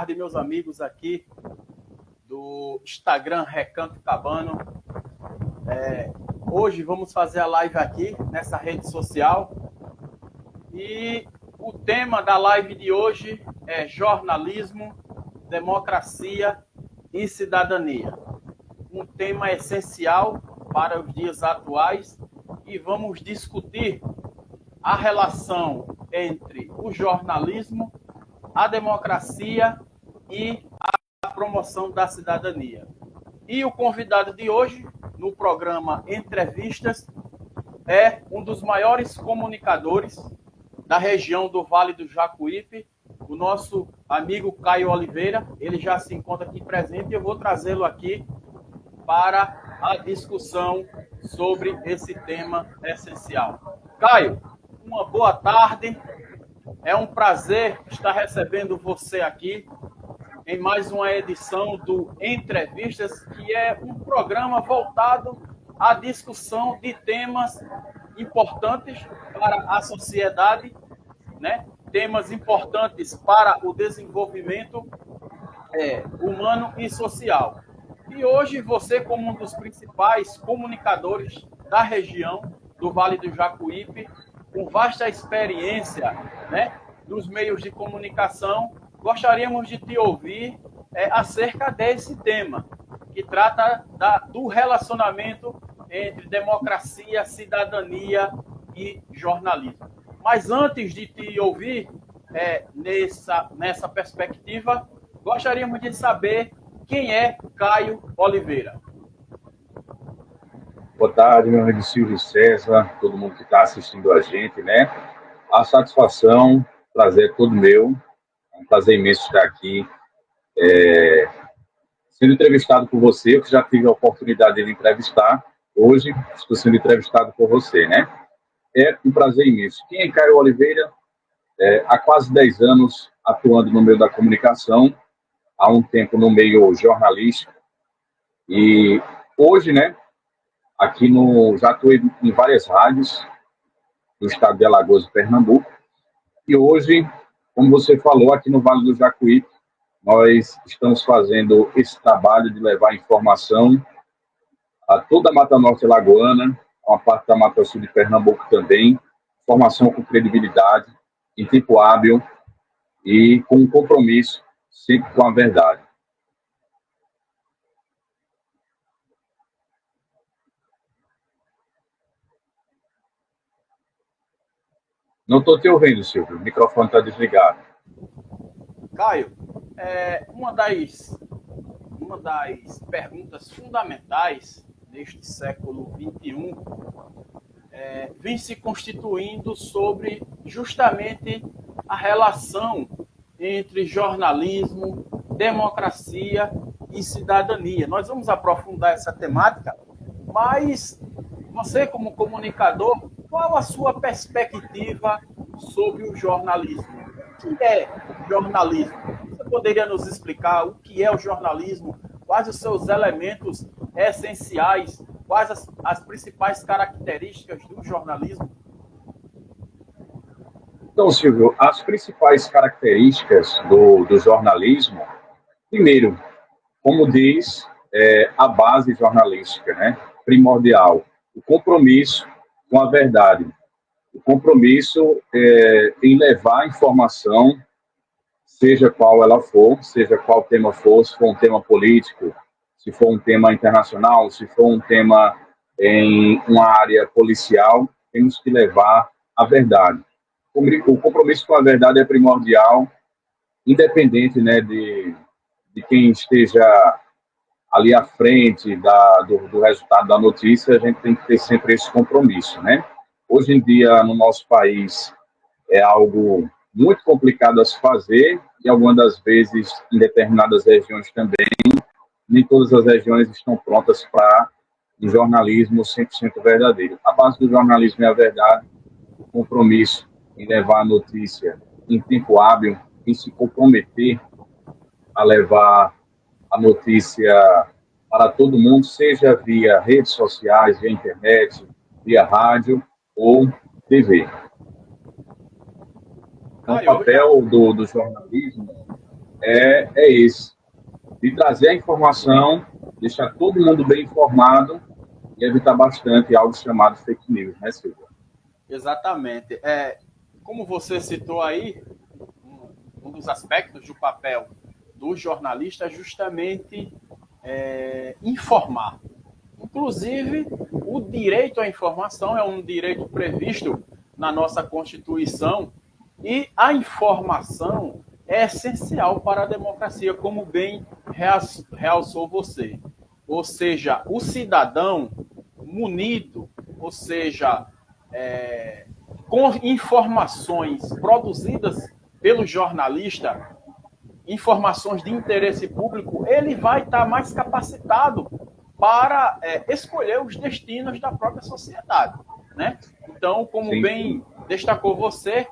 tarde, meus amigos aqui do Instagram Recanto Cabano. Hoje vamos fazer a live aqui nessa rede social e o tema da live de hoje é jornalismo, democracia e cidadania. Um tema essencial para os dias atuais e vamos discutir a relação entre o jornalismo, a democracia e a promoção da cidadania. E o convidado de hoje, no programa Entrevistas, é um dos maiores comunicadores da região do Vale do Jacuípe, o nosso amigo Caio Oliveira. Ele já se encontra aqui presente e eu vou trazê-lo aqui para a discussão sobre esse tema essencial. Caio, uma boa tarde. É um prazer estar recebendo você aqui em mais uma edição do Entrevistas, que é um programa voltado à discussão de temas importantes para a sociedade, né? Temas importantes para o desenvolvimento humano e social. E hoje você, como um dos principais comunicadores da região do Vale do Jacuípe, com vasta experiência, né, dos meios de comunicação, gostaríamos de te ouvir acerca desse tema, que trata do relacionamento entre democracia, cidadania e jornalismo. Mas antes de te ouvir nessa perspectiva, gostaríamos de saber quem é Caio Oliveira. Boa tarde, meu amigo Silvio César, todo mundo que está assistindo a gente, né? A satisfação, prazer é todo meu. É um prazer imenso estar aqui, sendo entrevistado por você. Eu que já tive a oportunidade de me entrevistar. Hoje estou sendo entrevistado por você, né? É um prazer imenso. Quem é Caio Oliveira? Há quase 10 anos atuando no meio da comunicação, há um tempo no meio jornalístico. E hoje, né? Aqui já atuei em várias rádios do estado de Alagoas e Pernambuco. E hoje, como você falou, aqui no Vale do Jacuípe, nós estamos fazendo esse trabalho de levar informação a toda a Mata Norte alagoana, a uma parte da Mata Sul de Pernambuco também, informação com credibilidade, em tempo hábil e com um compromisso, sempre com a verdade. Não estou te ouvindo, Silvio. O microfone está desligado. Caio, uma das perguntas fundamentais deste século XXI vem se constituindo sobre justamente a relação entre jornalismo, democracia e cidadania. Nós vamos aprofundar essa temática, mas você, como comunicador, qual a sua perspectiva sobre o jornalismo? O que é jornalismo? Você poderia nos explicar o que é o jornalismo? Quais os seus elementos essenciais? Quais as principais características do jornalismo? Então, Silvio, as principais características do jornalismo, primeiro, como diz a base jornalística, né? Primordial, o compromisso com a verdade, o compromisso em levar a informação, seja qual ela for, seja qual tema for, se for um tema político, se for um tema internacional, se for um tema em uma área policial, temos que levar a verdade. O compromisso com a verdade é primordial, independente, né, de quem esteja ali à frente do resultado da notícia. A gente tem que ter sempre esse compromisso, né? Hoje em dia, no nosso país, é algo muito complicado a se fazer e algumas das vezes, em determinadas regiões também, nem todas as regiões estão prontas para um jornalismo 100% verdadeiro. A base do jornalismo é a verdade, o compromisso em levar a notícia em tempo hábil, em se comprometer a levar a notícia para todo mundo, seja via redes sociais, via internet, via rádio ou TV. Então, o papel do jornalismo é esse, de trazer a informação, deixar todo mundo bem informado e evitar bastante algo chamado fake news, né, Silvia? Exatamente. Como você citou aí, um dos aspectos do papel do jornalista é justamente informar. Inclusive, o direito à informação é um direito previsto na nossa Constituição e a informação é essencial para a democracia, como bem realçou você. Ou seja, o cidadão munido, ou seja, com informações produzidas pelo jornalista, informações de interesse público, ele vai estar mais capacitado para escolher os destinos da própria sociedade, né? Então, como Sim. bem destacou você,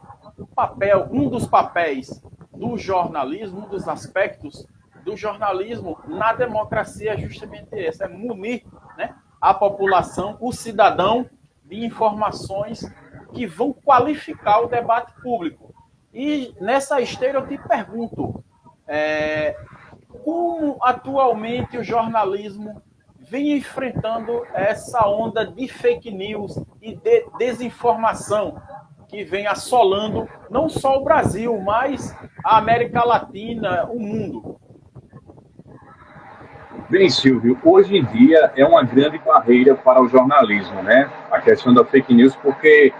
um dos papéis do jornalismo, um dos aspectos do jornalismo na democracia é justamente esse, é munir, né, a população, o cidadão, de informações que vão qualificar o debate público. E nessa esteira eu te pergunto, como atualmente o jornalismo vem enfrentando essa onda de fake news e de desinformação que vem assolando não só o Brasil, mas a América Latina, o mundo? Bem, Silvio, hoje em dia é uma grande barreira para o jornalismo, né? A questão da fake news, porque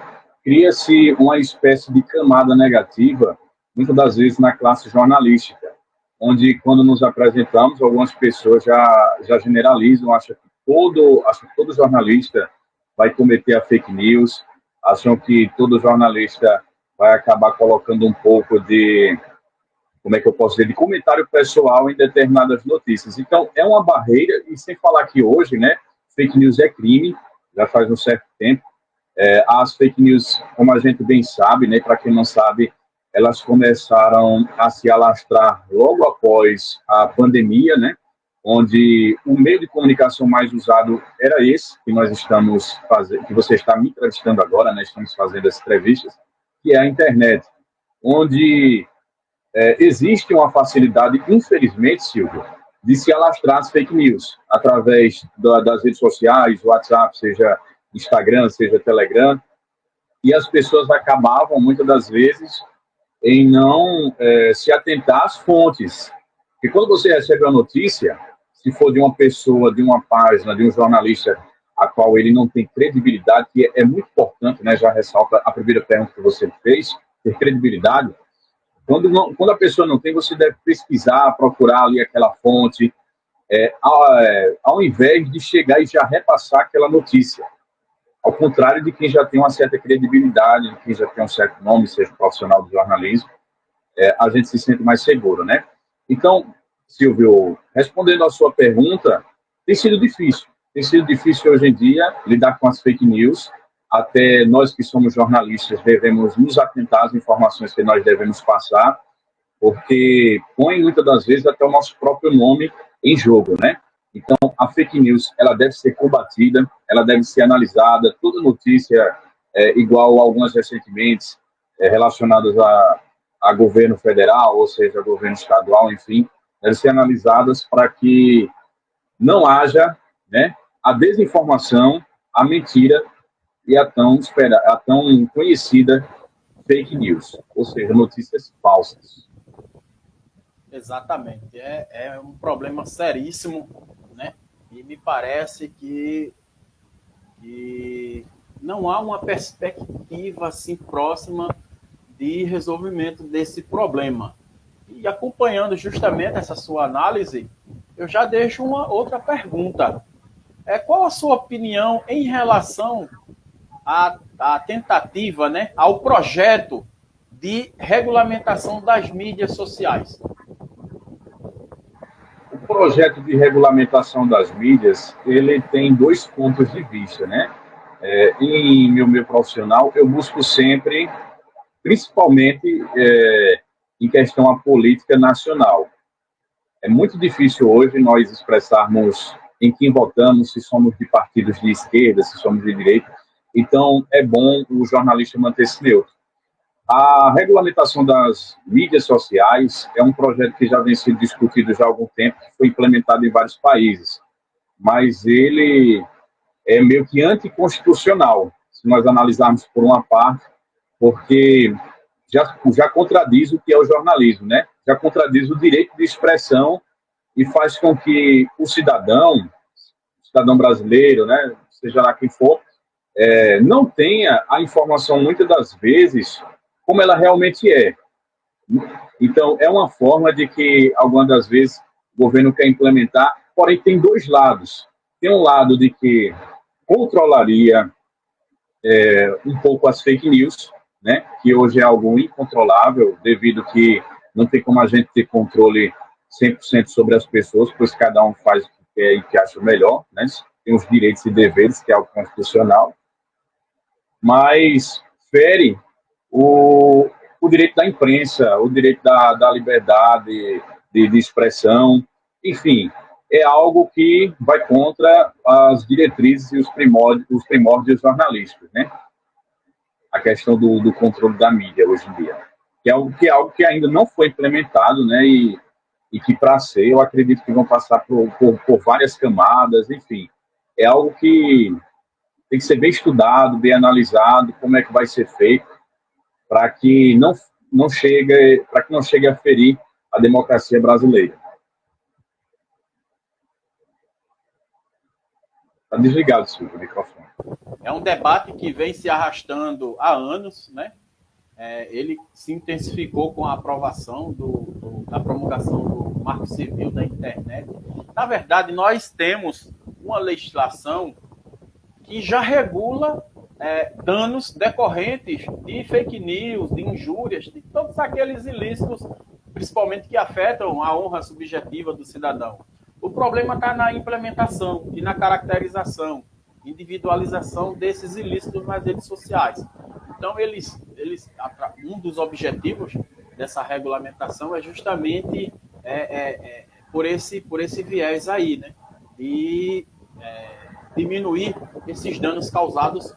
cria-se uma espécie de camada negativa, muitas das vezes na classe jornalística, onde quando nos apresentamos, algumas pessoas já generalizam, acham que todo jornalista vai cometer a fake news, acham que todo jornalista vai acabar colocando um pouco de, como é que eu posso dizer, de comentário pessoal em determinadas notícias. Então, é uma barreira, e sem falar que hoje, né, fake news é crime, já faz um certo tempo. As fake news, como a gente bem sabe, né, para quem não sabe, elas começaram a se alastrar logo após a pandemia, né, onde o meio de comunicação mais usado era esse que nós estamos fazendo, que você está me entrevistando agora, né, estamos fazendo as entrevistas, que é a internet, onde existe uma facilidade, infelizmente, Silvio, de se alastrar as fake news através das redes sociais, WhatsApp, seja Instagram, seja Telegram, e as pessoas acabavam, muitas das vezes, em não se atentar às fontes. Porque quando você recebe uma notícia, se for de uma pessoa, de uma página, de um jornalista, a qual ele não tem credibilidade, que é muito importante, né, já ressalta a primeira pergunta que você fez, ter credibilidade. Quando a pessoa não tem, você deve pesquisar, procurar ali aquela fonte, ao invés de chegar e já repassar aquela notícia. Ao contrário de quem já tem uma certa credibilidade, de quem já tem um certo nome, seja profissional do jornalismo, a gente se sente mais seguro, né? Então, Silvio, respondendo à sua pergunta, tem sido difícil. Tem sido difícil hoje em dia lidar com as fake news. Até nós que somos jornalistas devemos nos atentar às informações que nós devemos passar, porque põe muitas das vezes até o nosso próprio nome em jogo, né? Então, a fake news, ela deve ser combatida, ela deve ser analisada, toda notícia, igual algumas recentemente, relacionadas a governo federal, ou seja, governo estadual, enfim, devem ser analisadas para que não haja, né, a desinformação, a mentira e a tão conhecida fake news, ou seja, notícias falsas. Exatamente. É um problema seríssimo, né? E me parece que não há uma perspectiva assim próxima de resolvimento desse problema. E acompanhando justamente essa sua análise, eu já deixo uma outra pergunta. Qual a sua opinião em relação à tentativa, né, ao projeto de regulamentação das mídias sociais? O projeto de regulamentação das mídias, ele tem dois pontos de vista, né? Em meu meio profissional, eu busco sempre, principalmente em questão à política nacional. É muito difícil hoje nós expressarmos em quem votamos, se somos de partidos de esquerda, se somos de direita. Então, é bom o jornalista manter-se neutro. A regulamentação das mídias sociais é um projeto que já vem sendo discutido já há algum tempo, que foi implementado em vários países, mas ele é meio que anticonstitucional, se nós analisarmos por uma parte, porque já contradiz o que é o jornalismo, né? Já contradiz o direito de expressão e faz com que o cidadão brasileiro, né, seja lá quem for, não tenha a informação, muitas das vezes, como ela realmente é. Então, é uma forma de que, algumas das vezes, o governo quer implementar, porém tem dois lados. Tem um lado de que controlaria um pouco as fake news, né, que hoje é algo incontrolável, devido que não tem como a gente ter controle 100% sobre as pessoas, pois cada um faz o que quer e que acha melhor, né? Tem os direitos e deveres, que é algo constitucional, mas fere o direito da imprensa, o direito da liberdade de expressão, enfim, é algo que vai contra as diretrizes e os primórdios jornalísticos, né? A questão do controle da mídia hoje em dia, que é algo que ainda não foi implementado, né? E que, para ser, eu acredito que vão passar por várias camadas, enfim. É algo que tem que ser bem estudado, bem analisado, como é que vai ser feito, para que não chegue a ferir a democracia brasileira. Está desligado, Silvio, o microfone. É um debate que vem se arrastando há anos, né? Ele se intensificou com a aprovação da promulgação do Marco Civil da Internet. Na verdade, nós temos uma legislação que já regula danos decorrentes de fake news, de injúrias, de todos aqueles ilícitos, principalmente que afetam a honra subjetiva do cidadão. O problema está na implementação e na caracterização, individualização desses ilícitos nas redes sociais. Então, um dos objetivos dessa regulamentação é justamente por esse viés aí, né? E diminuir esses danos causados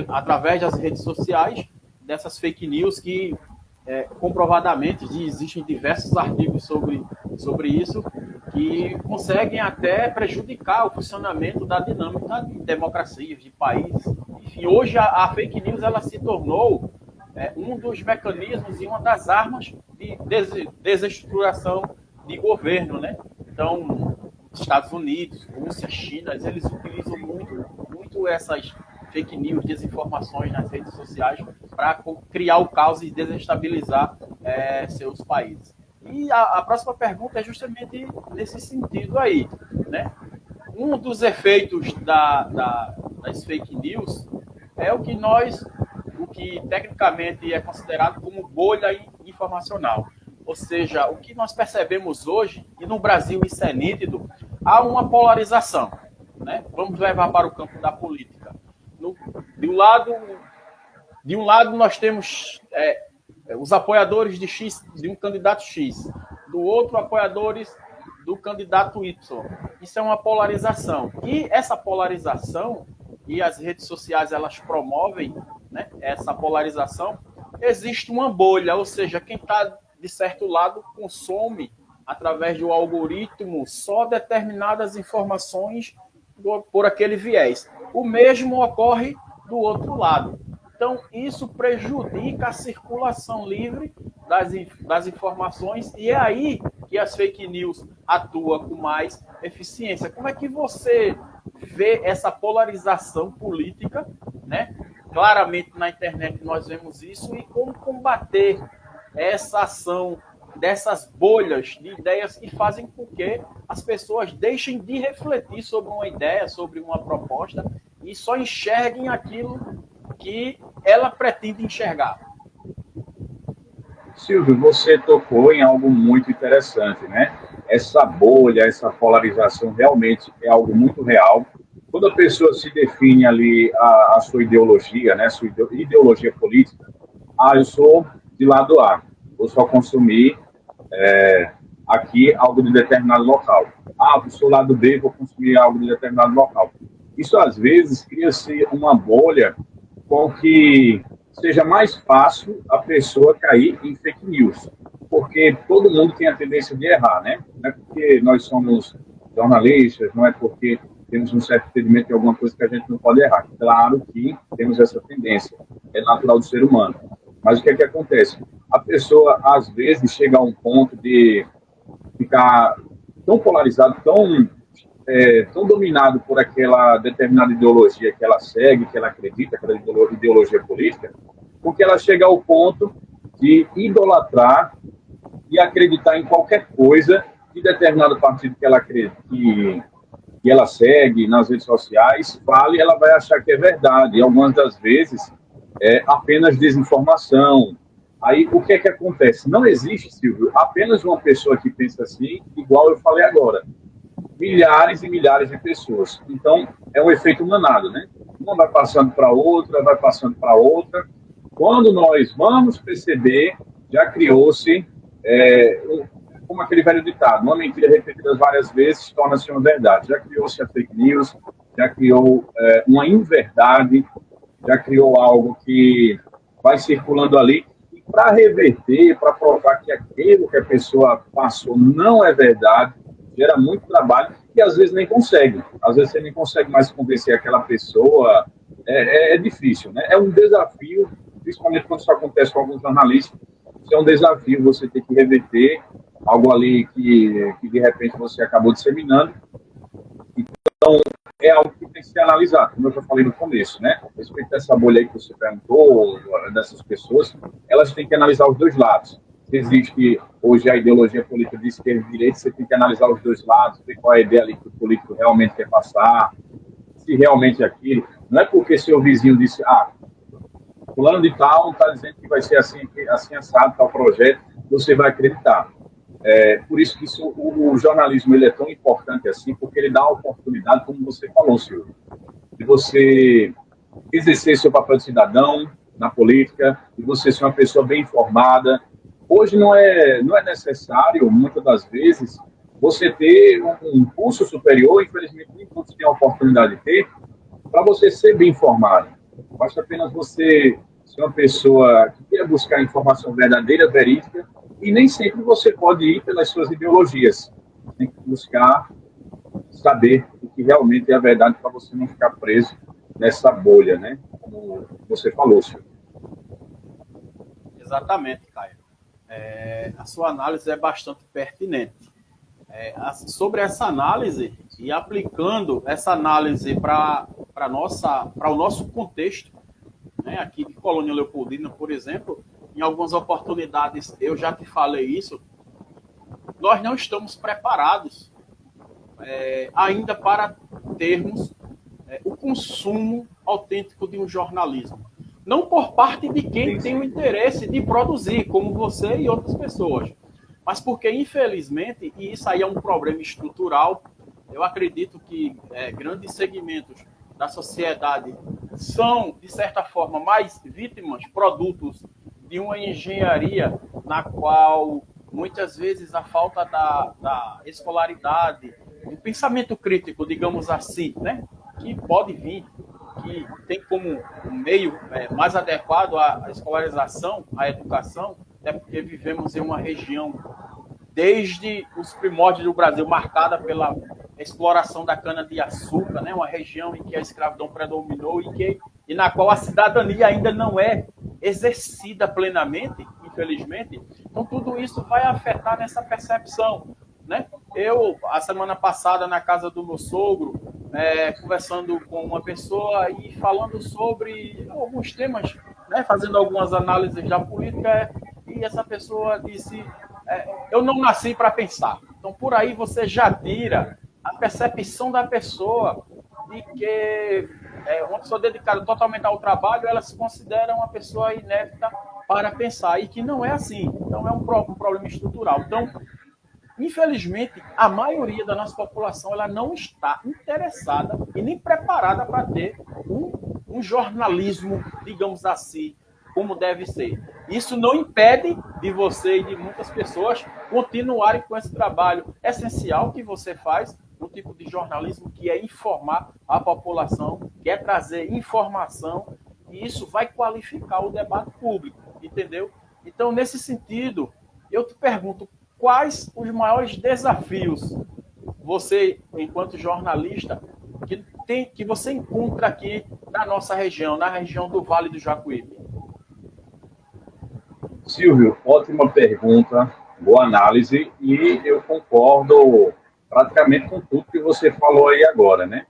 através das redes sociais, dessas fake news que comprovadamente existem diversos artigos sobre isso, que conseguem até prejudicar o funcionamento da dinâmica de democracias, de países. Enfim, hoje a fake news ela se tornou um dos mecanismos e uma das armas de desestruturação de governo, né? Então, Estados Unidos, Rússia, China, eles utilizam muito essas fake news, desinformações nas redes sociais para criar o caos e desestabilizar seus países. E a próxima pergunta é justamente nesse sentido aí, né? Um dos efeitos das fake news é o que tecnicamente é considerado como bolha informacional. Ou seja, o que nós percebemos hoje, e no Brasil isso é nítido, há uma polarização, né? Vamos levar para o campo da política. De um lado nós temos os apoiadores de um candidato X, do outro apoiadores do candidato Y. Isso é uma polarização. E essa polarização, e as redes sociais elas promovem, né, essa polarização, existe uma bolha, ou seja, quem está de certo lado consome, através do algoritmo, só determinadas informações por aquele viés. O mesmo ocorre do outro lado. Então, isso prejudica a circulação livre das informações e é aí que as fake news atuam com mais eficiência. Como é que você vê essa polarização política, né? Claramente na internet nós vemos isso, e como combater essa ação dessas bolhas de ideias que fazem com que as pessoas deixem de refletir sobre uma ideia, sobre uma proposta e só enxerguem aquilo que ela pretende enxergar. Silvio, você tocou em algo muito interessante, né? Essa bolha, essa polarização realmente é algo muito real. Quando a pessoa se define ali a sua ideologia, né? Sua ideologia política, eu sou de lado A, vou só consumir aqui algo de determinado local. Eu sou lado B, vou consumir algo de determinado local. Isso, às vezes, cria-se uma bolha com que seja mais fácil a pessoa cair em fake news, porque todo mundo tem a tendência de errar, né? Não é porque nós somos jornalistas, não é porque temos um certo entendimento de alguma coisa que a gente não pode errar. Claro que temos essa tendência, é natural do ser humano. Mas o que é que acontece? A pessoa, às vezes, chega a um ponto de ficar tão polarizado, tão dominado por aquela determinada ideologia que ela segue, que ela acredita, aquela ideologia política, porque ela chega ao ponto de idolatrar e acreditar em qualquer coisa de determinado partido que ela acredita, que ela segue nas redes sociais, fala e ela vai achar que é verdade. E algumas das vezes é apenas desinformação. Aí, o que é que acontece? Não existe, Silvio, apenas uma pessoa que pensa assim, igual eu falei agora. Milhares e milhares de pessoas. Então, é um efeito manado, né? Uma vai passando para outra, vai passando para outra. Quando nós vamos perceber, já criou-se, como aquele velho ditado, uma mentira repetida várias vezes torna-se uma verdade. Já criou-se a fake news, já criou uma inverdade, já criou algo que vai circulando ali. E para reverter, para provar que aquilo que a pessoa passou não é verdade, gera muito trabalho e às vezes nem consegue. Às vezes você nem consegue mais convencer aquela pessoa. É difícil, né? É um desafio, principalmente quando isso acontece com alguns jornalistas. Isso é um desafio, você ter que reverter algo ali que de repente você acabou disseminando. Então, é algo que tem que ser analisado, como eu já falei no começo, né? A respeito dessa bolha aí que você perguntou, dessas pessoas, elas têm que analisar os dois lados. Se existe hoje a ideologia política de esquerda e direita, você tem que analisar os dois lados, ver qual é a ideia ali que o político realmente quer passar, se realmente é aquilo. Não é porque seu vizinho disse, fulano de tal está dizendo que vai ser assim, assim assado, tal projeto, você vai acreditar. Por isso que o jornalismo ele é tão importante assim, porque ele dá a oportunidade, como você falou, Silvio, de você exercer seu papel de cidadão na política, de você ser uma pessoa bem informada. Hoje não é necessário, muitas das vezes, você ter um curso superior, infelizmente nem todos têm a oportunidade de ter, para você ser bem informado. Basta apenas você ser uma pessoa que queira buscar informação verdadeira, verídica, e nem sempre você pode ir pelas suas ideologias. Tem que buscar saber o que realmente é a verdade para você não ficar preso nessa bolha, né? Como você falou, senhor. Exatamente, Caio. A sua análise é bastante pertinente. Sobre essa análise e aplicando essa análise para o nosso contexto, né, aqui de Colônia Leopoldina, por exemplo, em algumas oportunidades eu já te falei isso, nós não estamos preparados ainda para termos o consumo autêntico de um jornalismo. Não por parte de quem tem o interesse de produzir, como você e outras pessoas, mas porque, infelizmente, e isso aí é um problema estrutural, eu acredito que grandes segmentos da sociedade são, de certa forma, mais vítimas, produtos de uma engenharia na qual, muitas vezes, a falta da escolaridade, o pensamento crítico, digamos assim, né, que pode vir, que tem como meio mais adequado a escolarização, a educação, é porque vivemos em uma região, desde os primórdios do Brasil, marcada pela exploração da cana-de-açúcar, né? Uma região em que a escravidão predominou e na qual a cidadania ainda não é exercida plenamente, infelizmente. Então, tudo isso vai afetar nessa percepção, né? Eu, a semana passada, na casa do meu sogro, conversando com uma pessoa e falando sobre alguns temas, né? Fazendo algumas análises da política, e essa pessoa disse: eu não nasci para pensar. Então, por aí você já tira a percepção da pessoa de que uma pessoa dedicada totalmente ao trabalho, ela se considera uma pessoa inepta para pensar, e que não é assim. Então, é um problema estrutural. Então, infelizmente, a maioria da nossa população ela não está interessada e nem preparada para ter um jornalismo, digamos assim, como deve ser. Isso não impede de você e de muitas pessoas continuarem com esse trabalho essencial que você faz, um tipo de jornalismo que é informar a população, que é trazer informação E isso vai qualificar o debate público, entendeu? Então, nesse sentido, eu te pergunto, quais os maiores desafios você, enquanto jornalista, que você encontra aqui na nossa região, na região do Vale do Jacuípe? Silvio, ótima pergunta, boa análise, e eu concordo praticamente com tudo que você falou aí agora, né?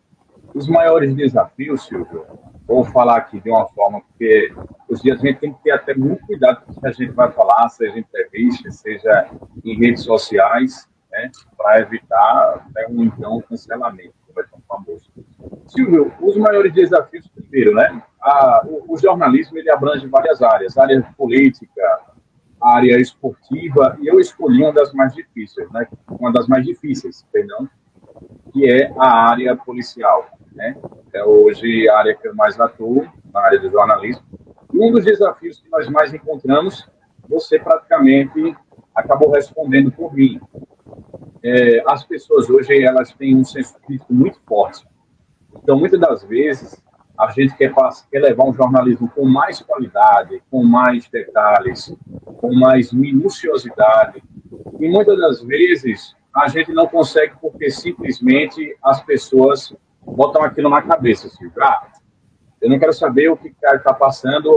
Os maiores desafios, Silvio, vou falar aqui de uma forma, porque os dias a gente tem que ter até muito cuidado com o que a gente vai falar, seja em entrevista, seja em redes sociais, né, para evitar até um cancelamento, que vai ser tão famoso. Silvio, os maiores desafios, primeiro, né? O jornalismo ele abrange várias áreas, área política, área esportiva, e eu escolhi uma das mais difíceis, né? Uma das mais difíceis, perdão, que é a área policial, né? É hoje a área que eu mais atuo, na área do jornalismo. E um dos desafios que nós mais encontramos, você praticamente acabou respondendo por mim. As pessoas hoje elas têm um senso crítico muito forte. Então, muitas das vezes, a gente quer levar um jornalismo com mais qualidade, com mais detalhes, com mais minuciosidade. E muitas das vezes, a gente não consegue porque simplesmente as pessoas botam aquilo na cabeça. Assim, eu não quero saber o que está passando,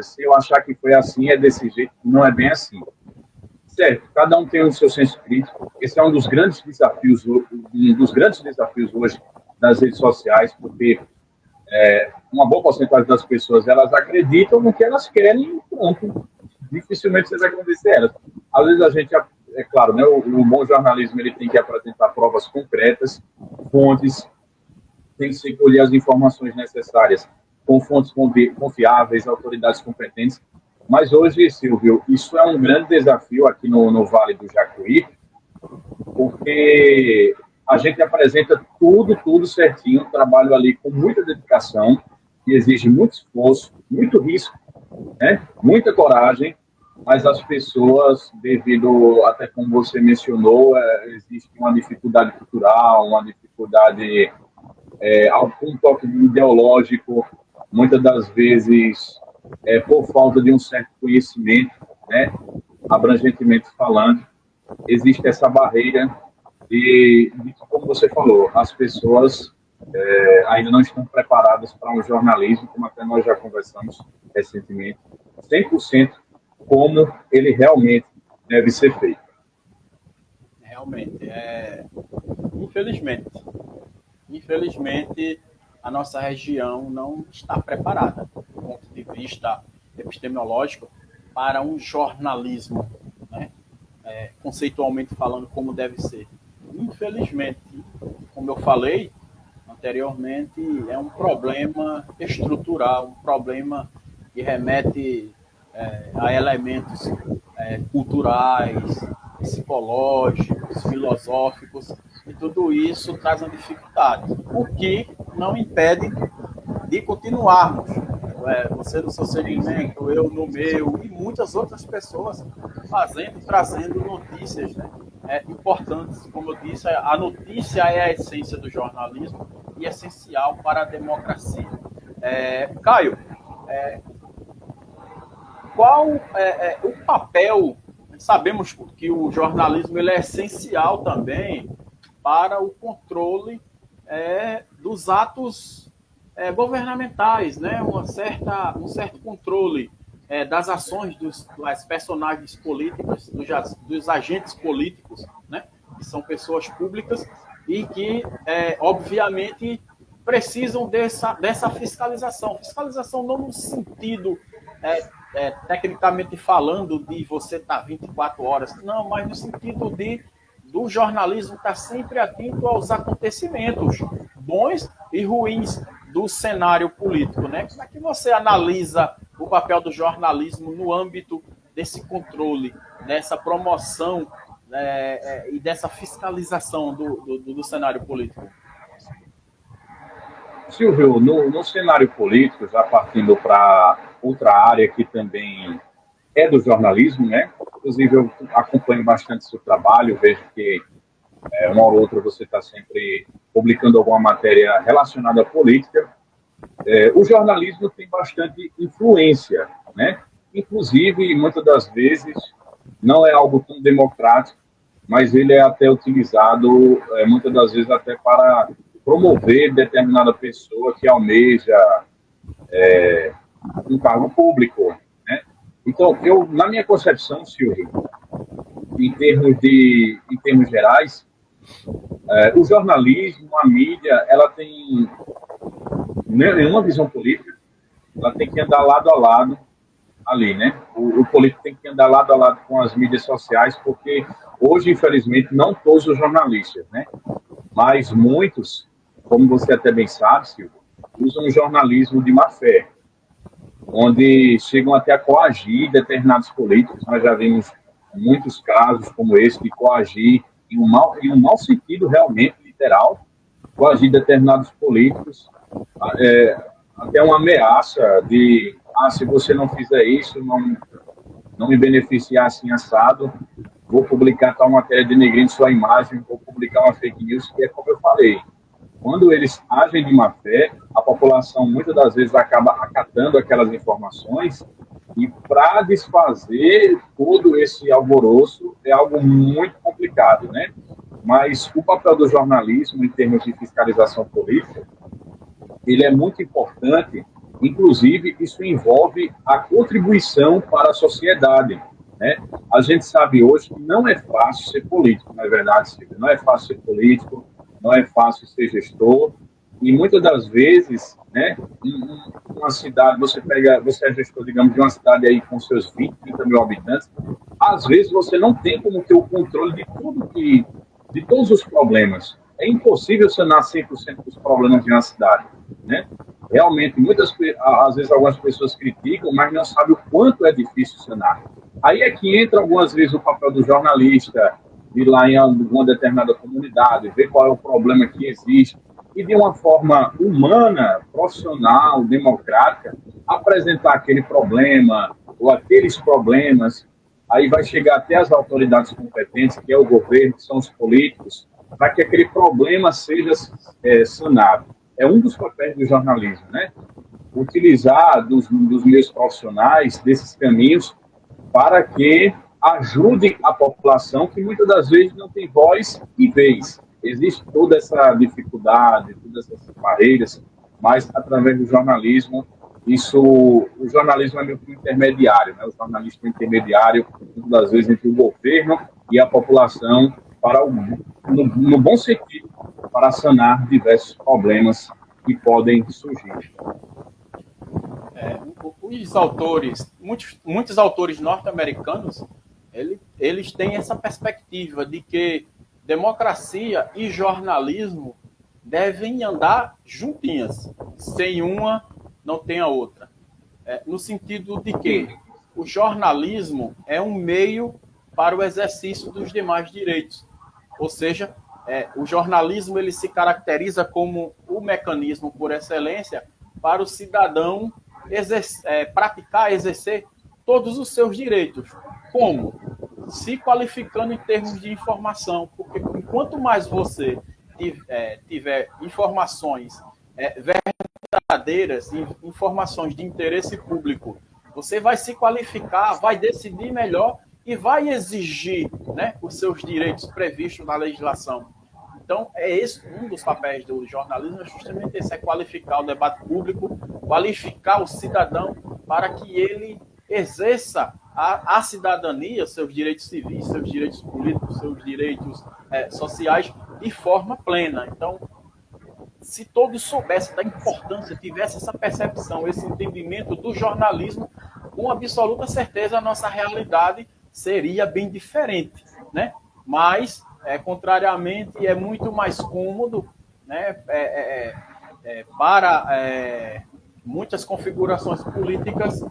se eu achar que foi assim, é desse jeito. Não é bem assim. Certo, cada um tem o seu senso crítico. Esse é um dos grandes desafios hoje das redes sociais, porque uma boa porcentagem das pessoas elas acreditam no que elas querem e pronto. Dificilmente você vai convencer elas. Às vezes a gente, é claro, né, o bom jornalismo ele tem que apresentar provas concretas, fontes, tem que se colher as informações necessárias com fontes confiáveis, autoridades competentes. Mas hoje, Silvio, isso é um grande desafio aqui no Vale do Jacuípe, porque a gente apresenta tudo certinho, um trabalho ali com muita dedicação, que exige muito esforço, muito risco, né? Muita coragem, mas as pessoas, devido, até como você mencionou, existe uma dificuldade cultural, uma dificuldade, algum toque ideológico, muitas das vezes por falta de um certo conhecimento, né? Abrangentemente falando, existe essa barreira de como você falou, as pessoas ainda não estão preparadas para um jornalismo, como até nós já conversamos recentemente, 100% como ele realmente deve ser feito. Realmente, infelizmente, a nossa região não está preparada, do ponto de vista epistemológico, para um jornalismo, né? Conceitualmente falando, como deve ser. Infelizmente, como eu falei anteriormente, é um problema estrutural, um problema que remete a elementos culturais, psicológicos, filosóficos, e tudo isso traz uma dificuldade, o que não impede de continuarmos. Você no seu segmento, eu no meu, e muitas outras pessoas trazendo notícias, né, importantes. Como eu disse, a notícia é a essência do jornalismo e essencial para a democracia. Caio, qual é o papel? Sabemos que o jornalismo ele é essencial também para o controle dos atos governamentais, né? Um certo controle das ações das personagens políticas, dos agentes políticos, né? Que são pessoas públicas e que, obviamente, precisam dessa fiscalização. Fiscalização não no sentido, tecnicamente falando, de você estar 24 horas, não, mas no sentido do jornalismo estar sempre atento aos acontecimentos bons e ruins do cenário político, né? Como é que você analisa o papel do jornalismo no âmbito desse controle, dessa promoção e dessa fiscalização do cenário político? Silvio, no cenário político, já partindo para outra área que também é do jornalismo, né? Inclusive, eu acompanho bastante seu trabalho, vejo que uma hora ou outra você está sempre publicando alguma matéria relacionada à política. O jornalismo tem bastante influência, né? Inclusive, muitas das vezes, não é algo tão democrático, mas ele é até utilizado, muitas das vezes, até para promover determinada pessoa que almeja um cargo público, né? Então, na minha concepção, Silvio, em termos gerais, o jornalismo, a mídia, ela tem nenhuma visão política, ela tem que andar lado a lado ali, né? O político tem que andar lado a lado com as mídias sociais, porque hoje, infelizmente, não todos os jornalistas, né? Mas muitos, como você até bem sabe, Silvio, usam o jornalismo de má fé, onde chegam até a coagir determinados políticos. Nós já vimos muitos casos como esse de coagir em um mau sentido realmente literal, coagir determinados políticos, até uma ameaça de se você não fizer isso, não me beneficiar assim assado, vou publicar tal matéria denegrindo sua imagem, vou publicar uma fake news, que é como eu falei. Quando eles agem de má fé, a população muitas das vezes acaba acatando aquelas informações, e para desfazer todo esse alvoroço é algo muito complicado, né? Mas o papel do jornalismo em termos de fiscalização política, ele é muito importante. Inclusive, isso envolve a contribuição para a sociedade, né? A gente sabe hoje que não é fácil ser político, não é verdade, Silvio? Não é fácil ser político, não é fácil ser gestor, e muitas das vezes, né, uma cidade, você é gestor, digamos, de uma cidade aí com seus 20, 30 mil habitantes, às vezes você não tem como ter o controle de todos os problemas. É impossível sanar 100% dos problemas de uma cidade, né? Realmente, às vezes algumas pessoas criticam, mas não sabem o quanto é difícil sanar. Aí é que entra algumas vezes o papel do jornalista, de ir lá em alguma determinada comunidade, ver qual é o problema que existe, e de uma forma humana, profissional, democrática, apresentar aquele problema ou aqueles problemas. Aí vai chegar até as autoridades competentes, que é o governo, que são os políticos, para que aquele problema seja sanado. É um dos papéis do jornalismo, né? Utilizar dos meios profissionais, desses caminhos, para que ajude a população, que muitas das vezes não tem voz e vez. Existe toda essa dificuldade, todas essas barreiras, mas através do jornalismo, o jornalismo é meio que um intermediário, né? O jornalista é um intermediário, muitas das vezes, entre o governo e a população, no bom sentido, para sanar diversos problemas que podem surgir. Os autores, muitos autores norte-americanos, eles têm essa perspectiva de que democracia e jornalismo devem andar juntinhas. Sem uma, não tem a outra. No sentido de que o jornalismo é um meio para o exercício dos demais direitos. Ou seja, o jornalismo ele se caracteriza como o mecanismo por excelência para o cidadão exercer todos os seus direitos. Como? Se qualificando em termos de informação, porque quanto mais você tiver informações verdadeiras, informações de interesse público, você vai se qualificar, vai decidir melhor e vai exigir, né, os seus direitos previstos na legislação. Então, é esse um dos papéis do jornalismo, é justamente esse, é qualificar o debate público, qualificar o cidadão para que ele exerça a cidadania, seus direitos civis, seus direitos políticos, seus direitos sociais, de forma plena. Então, se todos soubessem da importância, tivesse essa percepção, esse entendimento do jornalismo, com absoluta certeza a nossa realidade seria bem diferente, né? Mas, contrariamente, é muito mais cômodo, né, para muitas configurações políticas,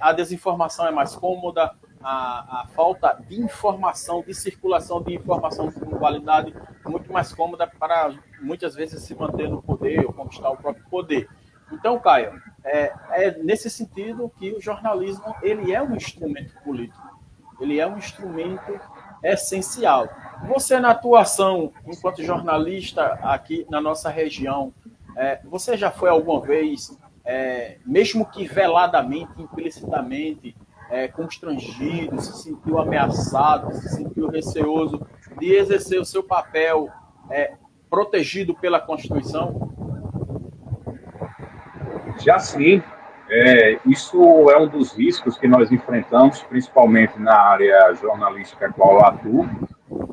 a desinformação é mais cômoda, a falta de informação, de circulação de informação com qualidade, muito mais cômoda para, muitas vezes, se manter no poder ou conquistar o próprio poder. Então, Caio, é nesse sentido que o jornalismo ele é um instrumento político, ele é um instrumento essencial. Você, na atuação enquanto jornalista aqui na nossa região, Você já foi alguma vez, mesmo que veladamente, implicitamente, constrangido, se sentiu ameaçado, se sentiu receoso de exercer o seu papel protegido pela Constituição? Já sim, isso é um dos riscos que nós enfrentamos, principalmente na área jornalística a qual eu atuo.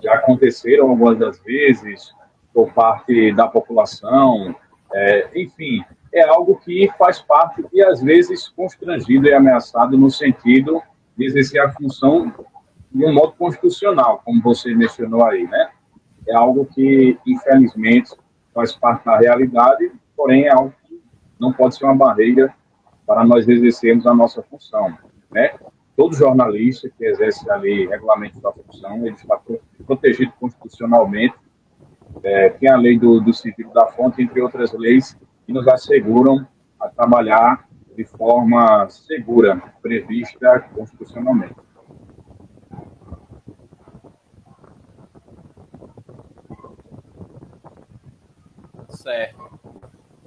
Já aconteceram algumas das vezes por parte da população, enfim, é algo que faz parte e às vezes constrangido e ameaçado no sentido de exercer a função de um modo constitucional, como você mencionou aí, né? É algo que, infelizmente, faz parte da realidade, porém é algo que não pode ser uma barreira para nós exercermos a nossa função, né? Todo jornalista que exerce ali regularmente sua função, ele está protegido constitucionalmente, tem a lei do civil da fonte, entre outras leis, que nos asseguram a trabalhar de forma segura, prevista constitucionalmente. Certo,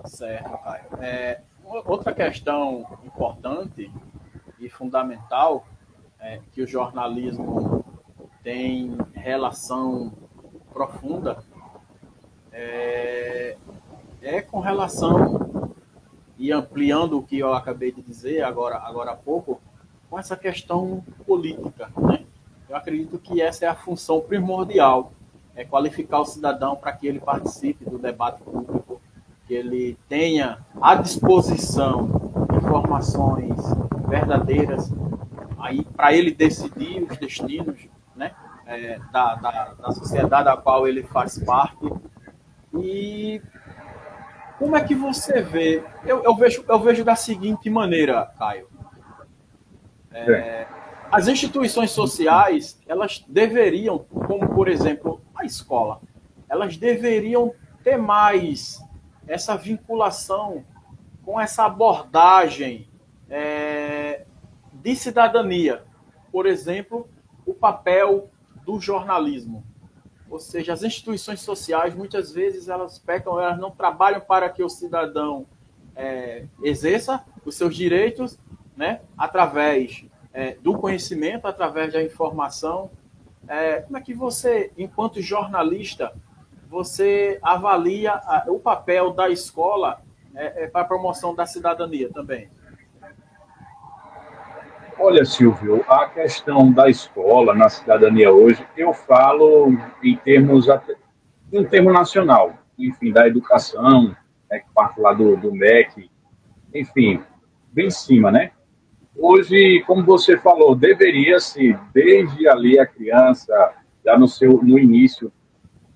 certo, Caio. Outra questão importante e fundamental que o jornalismo tem relação profunda com relação, e ampliando o que eu acabei de dizer agora há pouco, com essa questão política, né? Eu acredito que essa é a função primordial, é qualificar o cidadão para que ele participe do debate público, que ele tenha à disposição informações verdadeiras aí para ele decidir os destinos, né, da sociedade a qual ele faz parte. E como é que você vê? Eu vejo da seguinte maneira, Caio. As instituições sociais, elas deveriam, como por exemplo a escola, elas deveriam ter mais essa vinculação com essa abordagem de cidadania. Por exemplo, o papel do jornalismo. Ou seja, as instituições sociais, muitas vezes, elas pecam, elas não trabalham para que o cidadão exerça os seus direitos, né, através do conhecimento, através da informação. Como é que você, enquanto jornalista, você avalia o papel da escola para a promoção da cidadania também? Olha, Silvio, a questão da escola na cidadania hoje, eu falo em termo nacional, enfim, da educação, né, que parte lá do MEC, enfim, bem em cima, né? Hoje, como você falou, deveria-se, desde ali a criança, já no início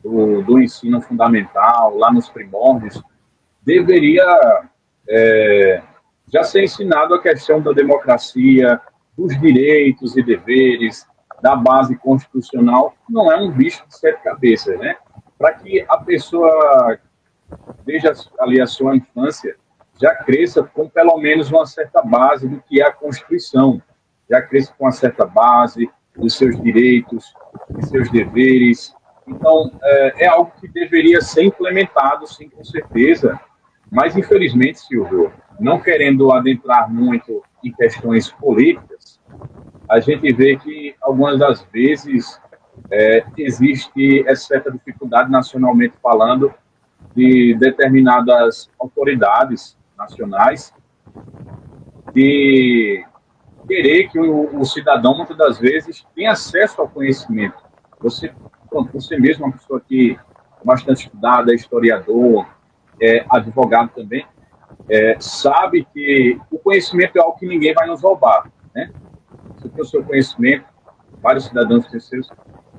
do ensino fundamental, lá nos primórdios, deveria já ser ensinado a questão da democracia, dos direitos e deveres, da base constitucional. Não é um bicho de sete cabeças, né? Para que a pessoa, desde ali a sua infância, já cresça com pelo menos uma certa base do que é a Constituição, já cresça com uma certa base dos seus direitos, dos seus deveres. Então, é algo que deveria ser implementado, sim, com certeza, mas, infelizmente, Silvio, não querendo adentrar muito em questões políticas, a gente vê que, algumas das vezes, existe essa certa dificuldade, nacionalmente falando, de determinadas autoridades nacionais de querer que o cidadão, muitas das vezes, tenha acesso ao conhecimento. Você mesmo é uma pessoa que é bastante estudada, é historiador, advogado também, sabe que o conhecimento é algo que ninguém vai nos roubar, né? Você tem o seu conhecimento, vários cidadãos têm seus.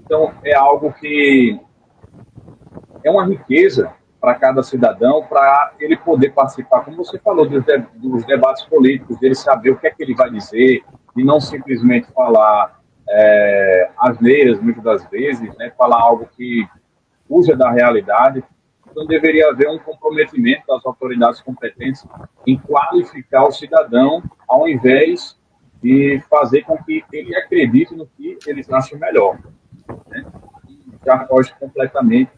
Então, é algo que é uma riqueza para cada cidadão, para ele poder participar, como você falou, dos debates políticos, dele saber o que é que ele vai dizer, e não simplesmente falar asneiras, muitas das vezes, né? Falar algo que fuja da realidade. Então, deveria haver um comprometimento das autoridades competentes em qualificar o cidadão, ao invés de fazer com que ele acredite no que eles acham melhor, né? Já foge completamente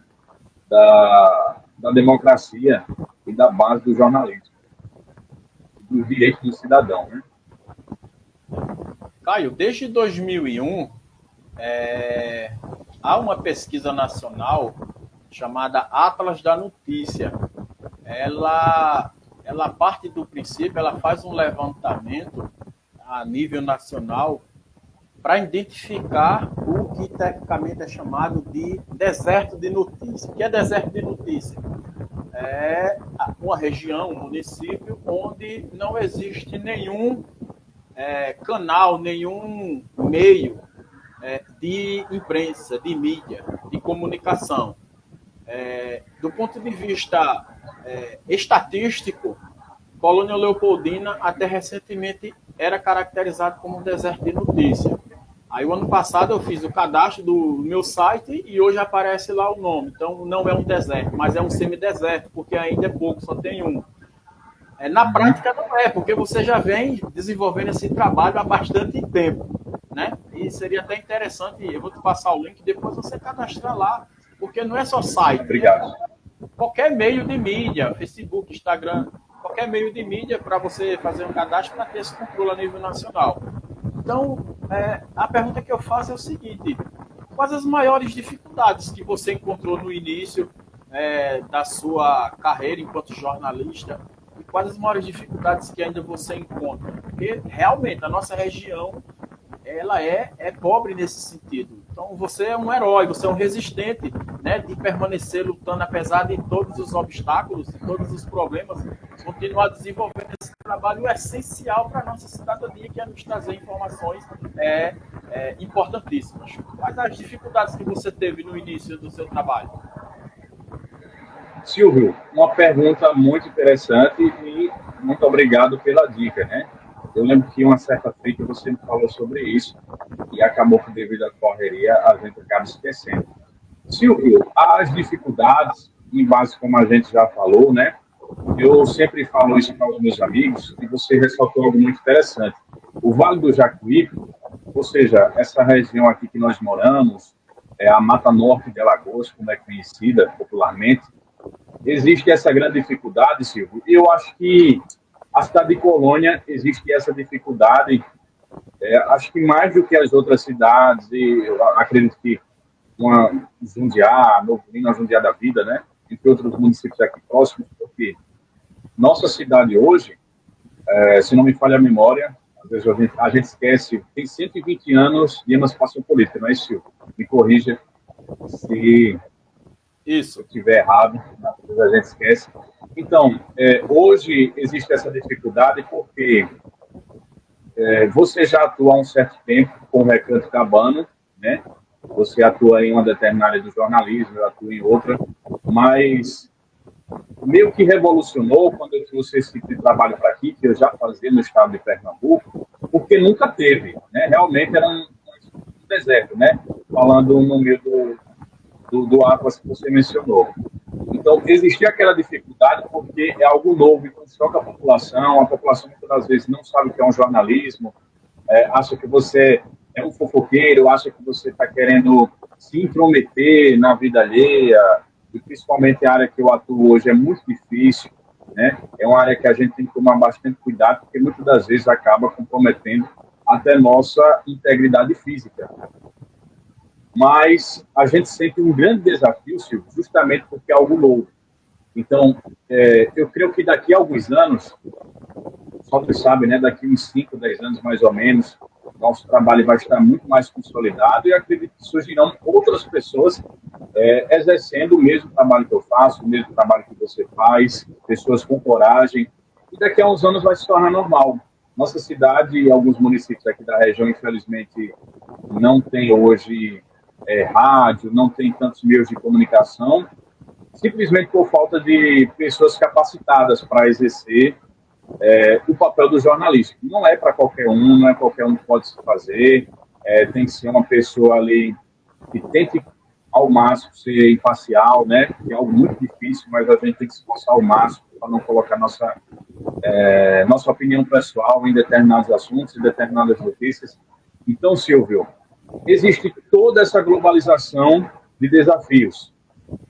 da democracia e da base do jornalismo, dos direitos do cidadão, né? Caio, desde 2001, há uma pesquisa nacional chamada Atlas da Notícia. Ela parte do princípio, ela faz um levantamento a nível nacional para identificar o que tecnicamente é chamado de deserto de notícia. O que é deserto de notícia? É uma região, um município, onde não existe nenhum canal, nenhum meio de imprensa, de mídia, de comunicação. Do ponto de vista estatístico, Colônia Leopoldina, até recentemente, era caracterizado como um deserto de notícia. Aí, o ano passado, eu fiz o cadastro do meu site e hoje aparece lá o nome. Então, não é um deserto, mas é um semideserto, porque ainda é pouco, só tem um. Na prática, não é, porque você já vem desenvolvendo esse trabalho há bastante tempo, né? E seria até interessante, eu vou te passar o link, depois você cadastrar lá, porque não é só site. Obrigado. Qualquer meio de mídia, Facebook, Instagram, qualquer meio de mídia para você fazer um cadastro para ter esse controle a nível nacional. Então, a pergunta que eu faço é o seguinte: quais as maiores dificuldades que você encontrou no início da sua carreira enquanto jornalista e quais as maiores dificuldades que ainda você encontra? Porque, realmente, a nossa região ela é pobre nesse sentido. Então, você é um herói, você é um resistente, né, de permanecer lutando, apesar de todos os obstáculos, de todos os problemas, continuar desenvolvendo esse trabalho essencial para a nossa cidadania, que é nos trazer informações importantíssimas. Quais as dificuldades que você teve no início do seu trabalho? Silvio, uma pergunta muito interessante e muito obrigado pela dica, né? Eu lembro que uma certa feita você me falou sobre isso e acabou que devido à correria a gente acaba esquecendo. Silvio, as dificuldades, em base como a gente já falou, né? Eu sempre falo isso para os meus amigos e você ressaltou algo muito interessante. O Vale do Jacuípe, ou seja, essa região aqui que nós moramos, a Mata Norte de Alagoas, como é conhecida popularmente, existe essa grande dificuldade, Silvio, e eu acho que a cidade de Colônia existe essa dificuldade, acho que mais do que as outras cidades, e eu acredito que uma Jundiá, Novo Lima, Jundiá da Vida, né, entre outros municípios aqui próximos, porque nossa cidade hoje, se não me falha a memória, às vezes a gente esquece, tem 120 anos de emancipação política, não é isso, Silvio? Me corrija se eu estiver errado, às vezes a gente esquece. Então, hoje existe essa dificuldade porque você já atua há um certo tempo com o Recanto Cabano, né? Você atua em uma determinada área do jornalismo, eu atuo em outra, mas meio que revolucionou quando eu trouxe esse tipo de trabalho para aqui, que eu já fazia no estado de Pernambuco, porque nunca teve, né? Realmente era um deserto, né? Falando no meio do Atlas que você mencionou. Então, existia aquela dificuldade porque é algo novo, então choca a população muitas das vezes não sabe o que é um jornalismo, acha que você é um fofoqueiro, acha que você está querendo se intrometer na vida alheia, e principalmente a área que eu atuo hoje é muito difícil, né? É uma área que a gente tem que tomar bastante cuidado, porque muitas das vezes acaba comprometendo até nossa integridade física. Mas a gente sente um grande desafio, Silvio, justamente porque é algo novo. Então, eu creio que daqui a alguns anos, só você sabe, né, daqui uns 5, 10 anos mais ou menos, nosso trabalho vai estar muito mais consolidado e acredito que surgirão outras pessoas exercendo o mesmo trabalho que eu faço, o mesmo trabalho que você faz, pessoas com coragem, e daqui a uns anos vai se tornar normal. Nossa cidade e alguns municípios aqui da região, infelizmente, não tem hoje rádio, não tem tantos meios de comunicação, simplesmente por falta de pessoas capacitadas para exercer o papel do jornalista. Não é para qualquer um, não é qualquer um que pode se fazer, tem que ser uma pessoa ali que tente ao máximo ser imparcial, né? Que é algo muito difícil, mas a gente tem que se esforçar ao máximo para não colocar nossa opinião pessoal em determinados assuntos, em determinadas notícias. Então, Silvio, existe toda essa globalização de desafios.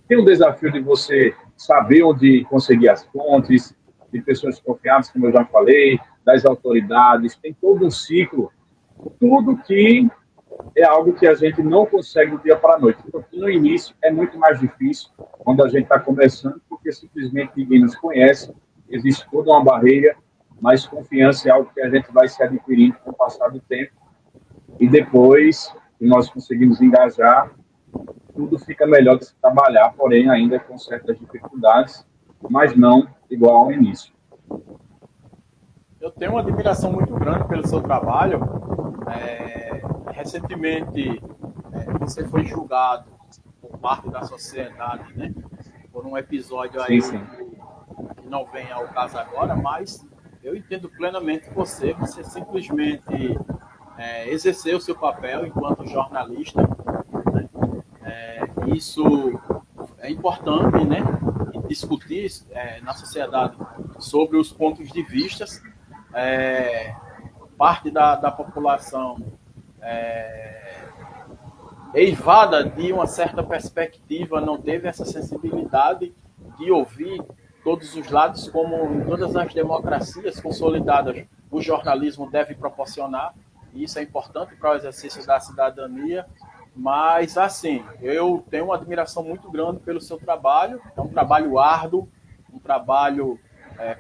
Tem o desafio de você saber onde conseguir as fontes, de pessoas confiáveis, como eu já falei, das autoridades, tem todo um ciclo, tudo que é algo que a gente não consegue do dia para a noite. Porque no início é muito mais difícil, quando a gente está começando, porque simplesmente ninguém nos conhece, existe toda uma barreira, mas confiança é algo que a gente vai se adquirindo com o passar do tempo, e depois que nós conseguimos engajar, tudo fica melhor de se trabalhar, porém ainda com certas dificuldades, mas não igual ao início. Eu tenho uma admiração muito grande pelo seu trabalho. Recentemente, você foi julgado por parte da sociedade, né, por um episódio aí Sim. que não vem ao caso agora, mas eu entendo plenamente você simplesmente exerceu o seu papel enquanto jornalista, né? Isso é importante, né? Discutir na sociedade sobre os pontos de vista. Parte da população eivada de uma certa perspectiva não teve essa sensibilidade de ouvir todos os lados, como em todas as democracias consolidadas o jornalismo deve proporcionar. E isso é importante para o exercício da cidadania. Mas, assim, eu tenho uma admiração muito grande pelo seu trabalho. É um trabalho árduo, um trabalho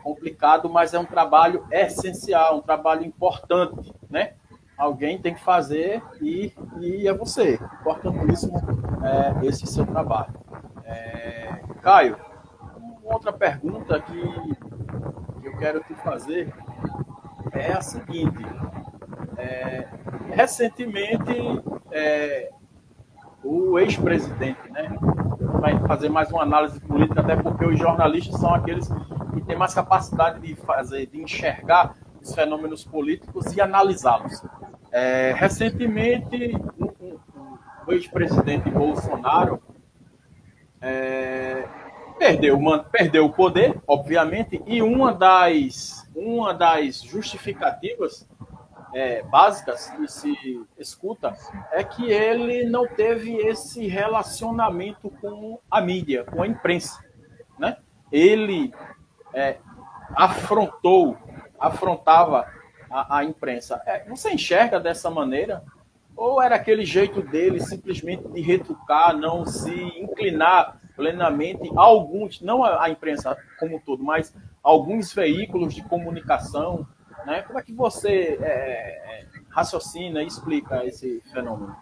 complicado, mas é um trabalho essencial, um trabalho importante, né? Alguém tem que fazer e é você. Importantíssimo esse seu trabalho. Caio, uma outra pergunta que eu quero te fazer é a seguinte. Recentemente, o ex-presidente, né, vai fazer mais uma análise política, até porque os jornalistas são aqueles que têm mais capacidade de enxergar os fenômenos políticos e analisá-los. Recentemente, o ex-presidente Bolsonaro perdeu o poder, obviamente, e uma das justificativas básicas que se escuta é que ele não teve esse relacionamento com a mídia, com a imprensa, né? Ele afrontava a imprensa. Você enxerga dessa maneira? Ou era aquele jeito dele simplesmente de retrucar, não se inclinar plenamente a alguns, não a imprensa como um todo, mas alguns veículos de comunicação, né? Como é que você raciocina e explica esse fenômeno?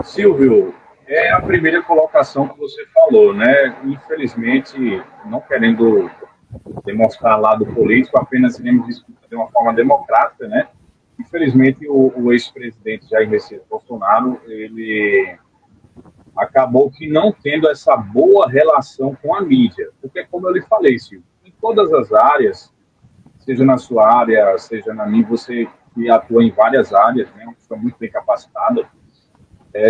Silvio, é a primeira colocação que você falou, né? Infelizmente, não querendo demonstrar lado político, apenas iremos discutir de uma forma democrática, né? Infelizmente, o ex-presidente Jair Messias Bolsonaro, ele acabou que não tendo essa boa relação com a mídia. Porque, como eu lhe falei, Silvio, em todas as áreas, seja na sua área, seja na minha, você que atua em várias áreas, né, uma pessoa muito bem capacitada,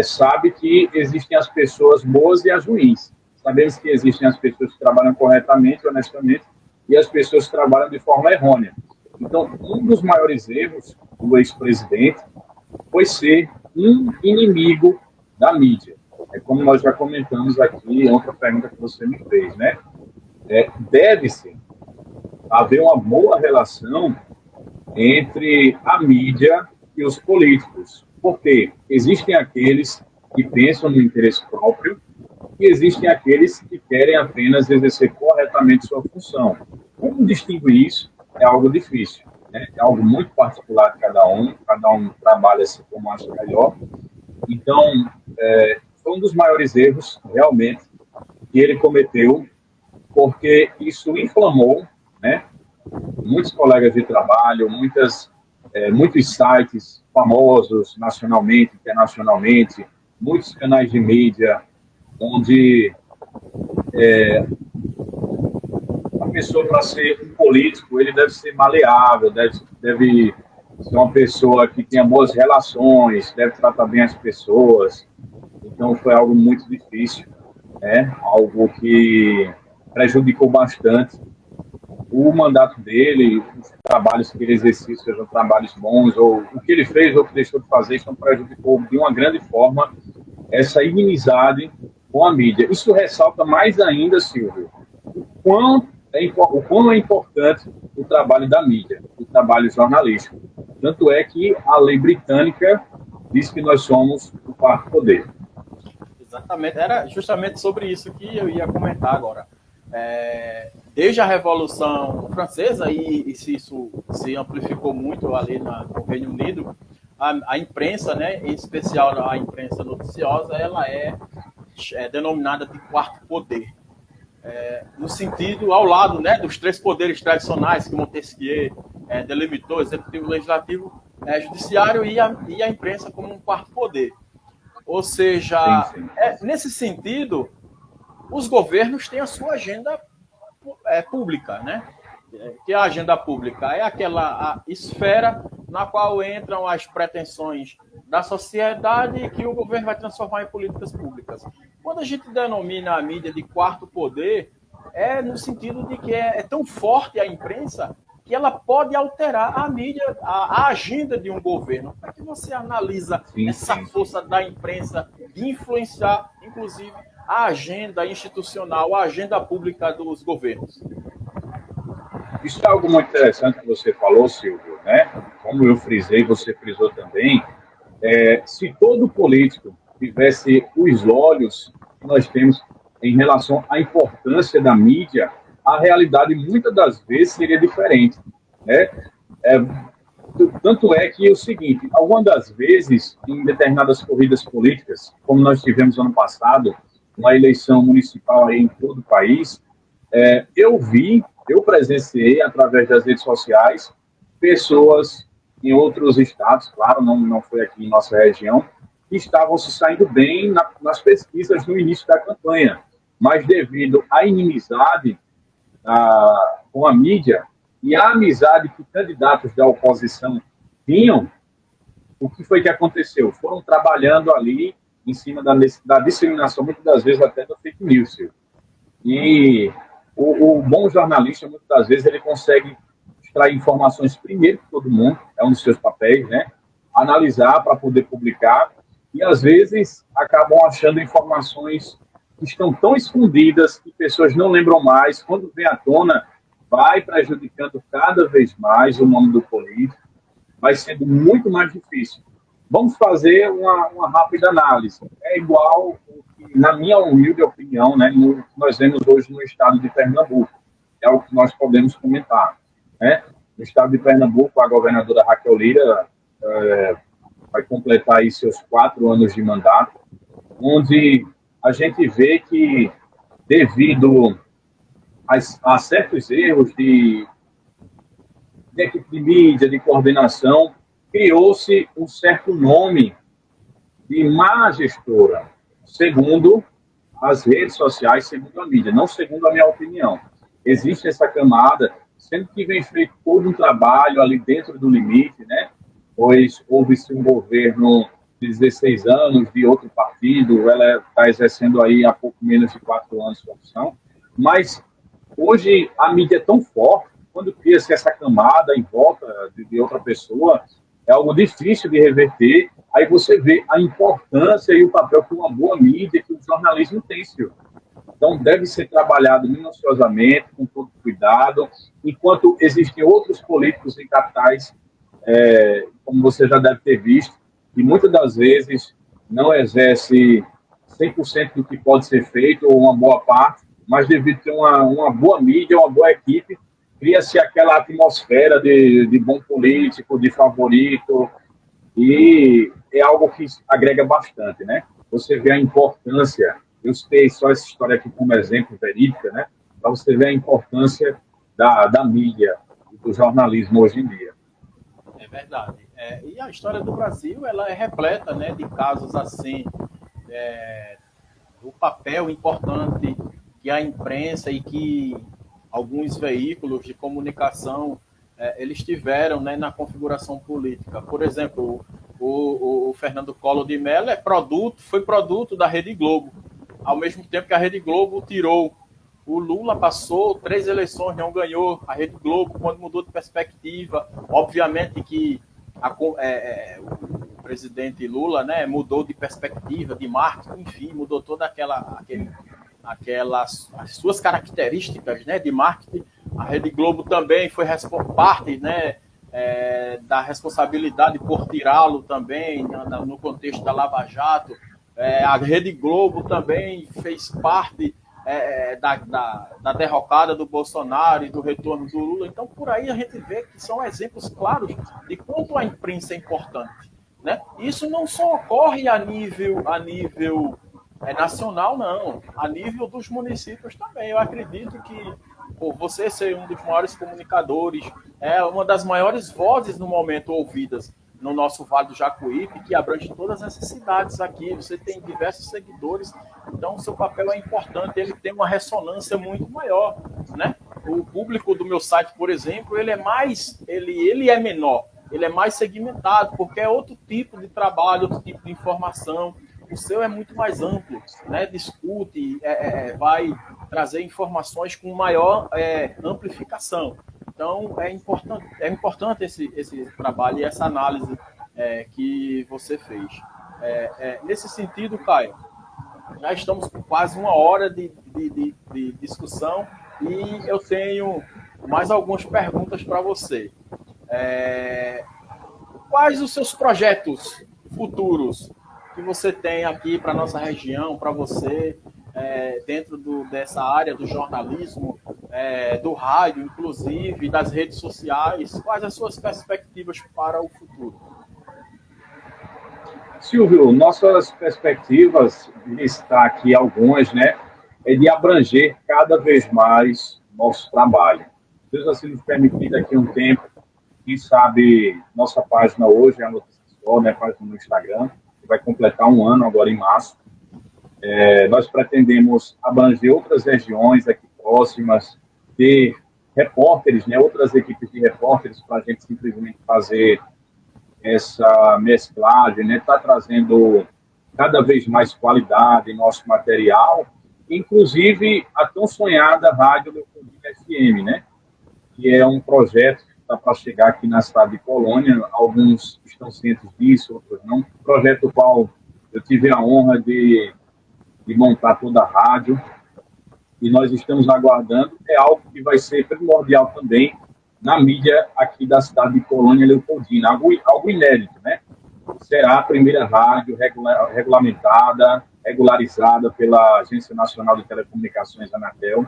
sabe que existem as pessoas boas e as ruins. Sabemos que existem as pessoas que trabalham corretamente, honestamente, e as pessoas que trabalham de forma errônea. Então, um dos maiores erros do ex-presidente foi ser um inimigo da mídia. É como nós já comentamos aqui, outra pergunta que você me fez, né? Deve-se haver uma boa relação entre a mídia e os políticos, porque existem aqueles que pensam no interesse próprio e existem aqueles que querem apenas exercer corretamente sua função. Como distinguir isso é algo difícil, né? É algo muito particular de cada um trabalha assim como acha melhor. Então, foi um dos maiores erros, realmente, que ele cometeu, porque isso inflamou, né, muitos colegas de trabalho, muitos sites famosos nacionalmente, internacionalmente, muitos canais de mídia, onde a pessoa, para ser um político, ele deve ser maleável, deve ser uma pessoa que tenha boas relações, deve tratar bem as pessoas. Então, foi algo muito difícil, né? Algo que prejudicou bastante o mandato dele, os trabalhos que ele exerceu sejam trabalhos bons, ou o que ele fez ou o que deixou de fazer, isso prejudicou de uma grande forma essa inimizade com a mídia. Isso ressalta mais ainda, Silvio, o quão é importante o trabalho da mídia, o trabalho jornalístico. Tanto é que a lei britânica diz que nós somos o quarto poder. Exatamente, era justamente sobre isso que eu ia comentar agora. Desde a Revolução Francesa, e isso se amplificou muito ali no Reino Unido, a imprensa, né, em especial a imprensa noticiosa, ela é denominada de quarto poder. No sentido, ao lado, né, dos três poderes tradicionais que Montesquieu delimitou, executivo, legislativo, judiciário e a imprensa como um quarto poder. Ou seja, Sim. Nesse sentido, os governos têm a sua agenda pública, né? Que a agenda pública é aquela esfera na qual entram as pretensões da sociedade que o governo vai transformar em políticas públicas. Quando a gente denomina a mídia de quarto poder, é no sentido de que é tão forte a imprensa que ela pode alterar a mídia, a agenda de um governo. Como é que você analisa essa força da imprensa de influenciar, inclusive, a agenda institucional, a agenda pública dos governos? Isso é algo muito interessante que você falou, Silvio, né? Como eu frisei, você frisou também. Se todo político tivesse os olhos que nós temos em relação à importância da mídia, a realidade muitas das vezes seria diferente, né? Tanto é que é o seguinte, algumas das vezes, em determinadas corridas políticas, como nós tivemos ano passado, uma eleição municipal aí em todo o país, eu presenciei, através das redes sociais, pessoas em outros estados, claro, não foi aqui em nossa região, que estavam se saindo bem nas pesquisas no início da campanha, mas devido à inimizade com a mídia e à amizade que candidatos da oposição tinham, o que foi que aconteceu? Foram trabalhando ali em cima da disseminação, muitas das vezes até do fake news. E o bom jornalista, muitas das vezes, ele consegue extrair informações primeiro que todo mundo, é um dos seus papéis, né? Analisar para poder publicar, e às vezes acabam achando informações que estão tão escondidas que pessoas não lembram mais, quando vem à tona, vai prejudicando cada vez mais o nome do político, vai sendo muito mais difícil. Vamos fazer uma rápida análise. É igual, na minha humilde opinião, né, nós vemos hoje no estado de Pernambuco. É o que nós podemos comentar. Né? No estado de Pernambuco, a governadora Raquel Lira vai completar aí seus 4 anos de mandato, onde a gente vê que, devido a certos erros de equipe de mídia, de coordenação, criou-se um certo nome de má gestora, segundo as redes sociais, segundo a mídia, não segundo a minha opinião. Existe essa camada, sendo que vem feito todo um trabalho ali dentro do limite, né? Pois houve-se um governo de 16 anos de outro partido, ela está exercendo aí há pouco menos de 4 anos de função, mas hoje a mídia é tão forte, quando cria-se essa camada em volta de outra pessoa, é algo difícil de reverter. Aí você vê a importância e o papel que uma boa mídia, que o jornalismo tem, Silvio. Então, deve ser trabalhado minuciosamente, com todo cuidado, enquanto existem outros políticos em capitais, como você já deve ter visto, que muitas das vezes não exerce 100% do que pode ser feito, ou uma boa parte, mas devido a ter uma boa mídia, uma boa equipe, cria-se aquela atmosfera de bom político, de favorito, e é algo que agrega bastante, né? Você vê a importância, eu citei só essa história aqui como exemplo verídica, né? Para você ver a importância da mídia e do jornalismo hoje em dia. É verdade. E a história do Brasil, ela é repleta, né, de casos assim, do papel importante que a imprensa e que alguns veículos de comunicação eles tiveram, né, na configuração política. Por exemplo, o Fernando Collor de Mello foi produto da Rede Globo. Ao mesmo tempo que a Rede Globo tirou o Lula, passou 3 eleições, não ganhou. A Rede Globo, quando mudou de perspectiva, obviamente que o presidente Lula, né, mudou de perspectiva, de marketing, enfim, mudou toda aquelas as suas características, né, de marketing. A Rede Globo também foi parte, né, da responsabilidade por tirá-lo também no contexto da Lava Jato. A Rede Globo também fez parte da derrocada do Bolsonaro e do retorno do Lula. Então, por aí a gente vê que são exemplos claros de quanto a imprensa é importante, né? Isso não só ocorre a nível nacional, não. A nível dos municípios também. Eu acredito que, por você ser um dos maiores comunicadores, uma das maiores vozes no momento ouvidas no nosso Vale do Jacuípe, que abrange todas essas cidades aqui. Você tem diversos seguidores, então o seu papel é importante, ele tem uma ressonância muito maior, né? O público do meu site, por exemplo, ele é menor, ele é mais segmentado, porque é outro tipo de trabalho, outro tipo de informação. O seu é muito mais amplo, né? Discute, vai trazer informações com maior amplificação. Então, é importante esse trabalho e essa análise que você fez. Nesse sentido, Caio, já estamos com quase 1 hora de discussão e eu tenho mais algumas perguntas para você. Quais os seus projetos futuros que você tem aqui para a nossa região, para você, dentro dessa área do jornalismo, do rádio, inclusive, das redes sociais? Quais as suas perspectivas para o futuro? Silvio, nossas perspectivas, listar aqui algumas, né, é de abranger cada vez mais nosso trabalho. Deus assim nos permitir daqui a um tempo, quem sabe nossa página hoje é a Notícia Só, né, página no Instagram, que vai completar 1 ano agora em março. Nós pretendemos abranger outras regiões aqui próximas, ter repórteres, né, outras equipes de repórteres para a gente simplesmente fazer essa mesclagem, né, tá trazendo cada vez mais qualidade em nosso material, inclusive a tão sonhada Rádio Leopoldina FM, né, que é um projeto que está para chegar aqui na cidade de Colônia. Alguns estão cientes disso, outros não. Projeto do qual eu tive a honra de montar toda a rádio, e nós estamos aguardando. É algo que vai ser primordial também na mídia aqui da cidade de Colônia Leopoldina, algo inédito, né? Será a primeira rádio regulamentada, regularizada pela Agência Nacional de Telecomunicações, Anatel.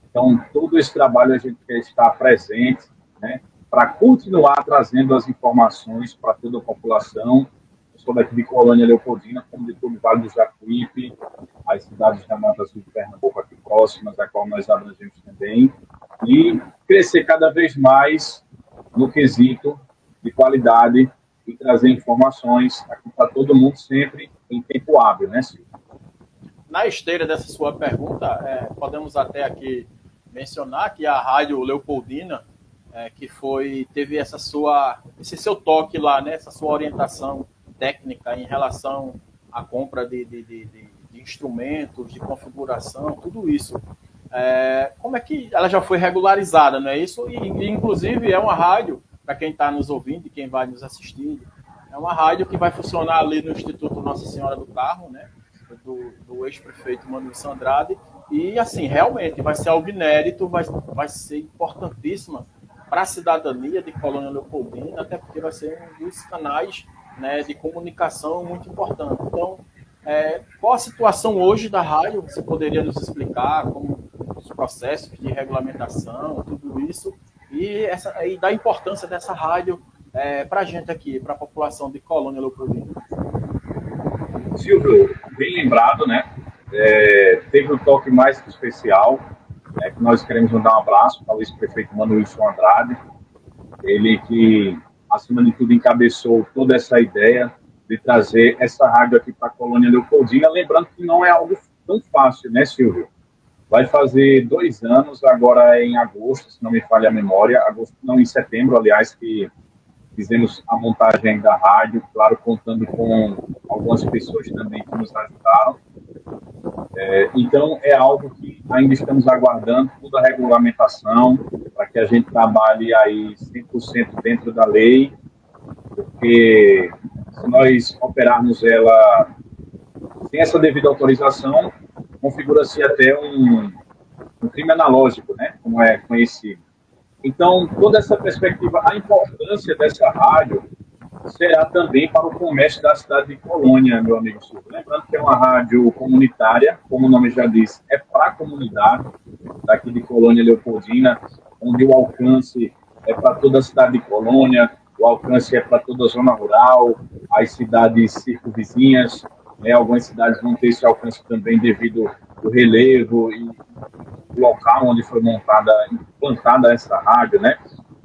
Então, todo esse trabalho a gente quer estar presente, né, para continuar trazendo as informações para toda a população. Eu sou daqui de Colônia Leopoldina, como de todo o Vale do Jacuípe, as cidades da Mata Sul de Pernambuco aqui próximas, a qual nós abrangemos também, e crescer cada vez mais no quesito de qualidade e trazer informações aqui para todo mundo sempre em tempo hábil, né, Silvio? Na esteira dessa sua pergunta, podemos até aqui mencionar que a Rádio Leopoldina, que teve esse seu toque lá, né, essa sua orientação técnica em relação à compra de instrumentos, de configuração, tudo isso. Como é que ela já foi regularizada, não é isso? E inclusive, é uma rádio, para quem está nos ouvindo e quem vai nos assistir, é uma rádio que vai funcionar ali no Instituto Nossa Senhora do Carmo, né, do ex-prefeito Manuel Andrade, e assim, realmente vai ser algo inédito, vai ser importantíssima para a cidadania de Colônia Leopoldina, até porque vai ser um dos canais, né, de comunicação muito importante. Então, qual a situação hoje da rádio? Você poderia nos explicar como os processos de regulamentação, tudo isso, e da importância dessa rádio para a gente aqui, para a população de Colônia Leopoldina? Silvio, bem lembrado, né? Teve um toque mais que especial, que nós queremos mandar um abraço para o ex-prefeito Manuel Andrade, ele que, acima de tudo, encabeçou toda essa ideia de trazer essa rádio aqui para a Colônia Leopoldina, lembrando que não é algo tão fácil, né, Silvio? Vai fazer 2 anos, agora em agosto, se não me falha a memória, em setembro, aliás, que fizemos a montagem da rádio, claro, contando com algumas pessoas também que nos ajudaram. Então, é algo que ainda estamos aguardando toda a regulamentação para que a gente trabalhe aí 100% dentro da lei, porque se nós operarmos ela sem essa devida autorização, configura-se até um crime analógico, né, como é conhecido. Então, toda essa perspectiva, a importância dessa rádio será também para o comércio da cidade de Colônia, meu amigo Silvio. Lembrando que é uma rádio comunitária, como o nome já diz, é para a comunidade daqui de Colônia Leopoldina, onde o alcance é para toda a cidade de Colônia, o alcance é para toda a zona rural, as cidades circunvizinhas, né, algumas cidades vão ter esse alcance também devido ao relevo e o local onde foi implantada essa rádio, né?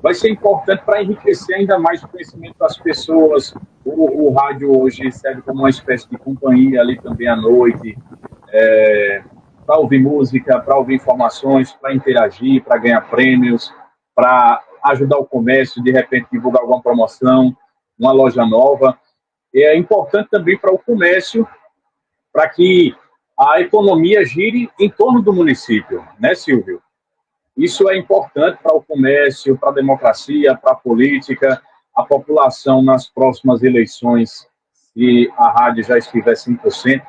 Vai ser importante para enriquecer ainda mais o conhecimento das pessoas. O rádio hoje serve como uma espécie de companhia ali também à noite, para ouvir música, para ouvir informações, para interagir, para ganhar prêmios, para ajudar o comércio, de repente divulgar alguma promoção, uma loja nova. E é importante também para o comércio, para que a economia gire em torno do município, né, Silvio? Isso é importante para o comércio, para a democracia, para a política, a população nas próximas eleições, se a rádio já estiver 100%,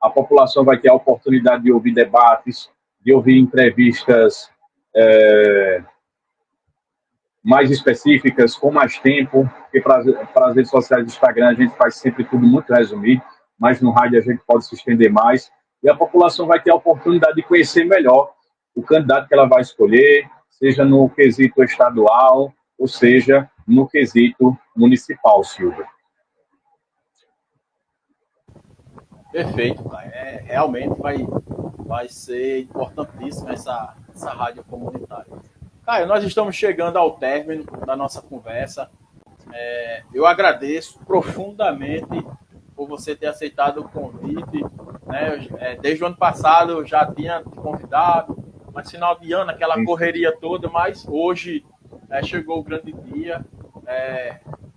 a população vai ter a oportunidade de ouvir debates, de ouvir entrevistas mais específicas, com mais tempo, porque para as redes sociais do Instagram a gente faz sempre tudo muito resumido, mas no rádio a gente pode se estender mais, e a população vai ter a oportunidade de conhecer melhor o candidato que ela vai escolher, seja no quesito estadual, ou seja, no quesito municipal, Silvio. Perfeito, cara. Realmente vai ser importantíssima essa rádio comunitária. Caio, nós estamos chegando ao término da nossa conversa. Eu agradeço profundamente por você ter aceitado o convite. Né? Desde o ano passado eu já tinha te convidado, mas final de ano, aquela correria toda, mas hoje chegou o grande dia.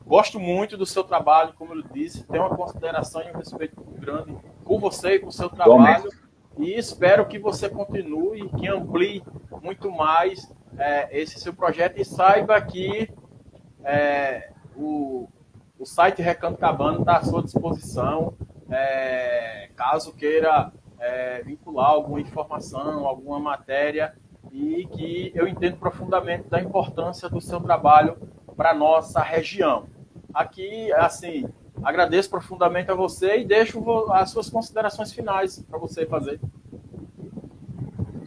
Gosto muito do seu trabalho, como eu disse, tenho uma consideração e um respeito muito grande por você e por seu trabalho, e espero que você continue, que amplie muito mais esse seu projeto, e saiba que o site Recanto Cabana está à sua disposição, caso queira vincular alguma informação, alguma matéria, e que eu entendo profundamente da importância do seu trabalho para a nossa região. Aqui, assim, agradeço profundamente a você e deixo as suas considerações finais para você fazer.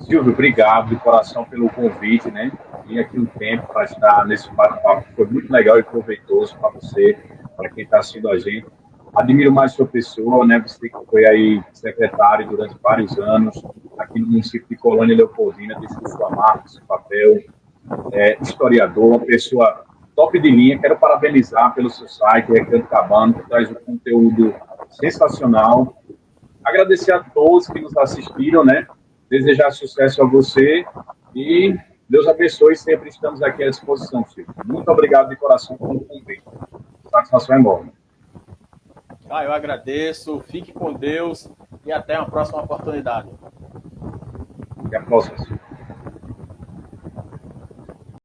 Silvio, obrigado de coração pelo convite, né? E aqui um tempo para estar nesse bate-papo, foi muito legal e proveitoso para você, para quem está assistindo a gente. Admiro mais sua pessoa, né? Você que foi aí secretário durante vários anos aqui no município de Colônia Leopoldina, deixou sua marca, seu papel, historiador, uma pessoa top de linha. Quero parabenizar pelo seu site, Recanto Cabana, que traz um conteúdo sensacional. Agradecer a todos que nos assistiram, né? Desejar sucesso a você e Deus abençoe. Sempre estamos aqui à disposição, Silvio. Muito obrigado de coração pelo convite. Satisfação é enorme. Eu agradeço. Fique com Deus e até uma próxima oportunidade. Até a próxima, Silvio.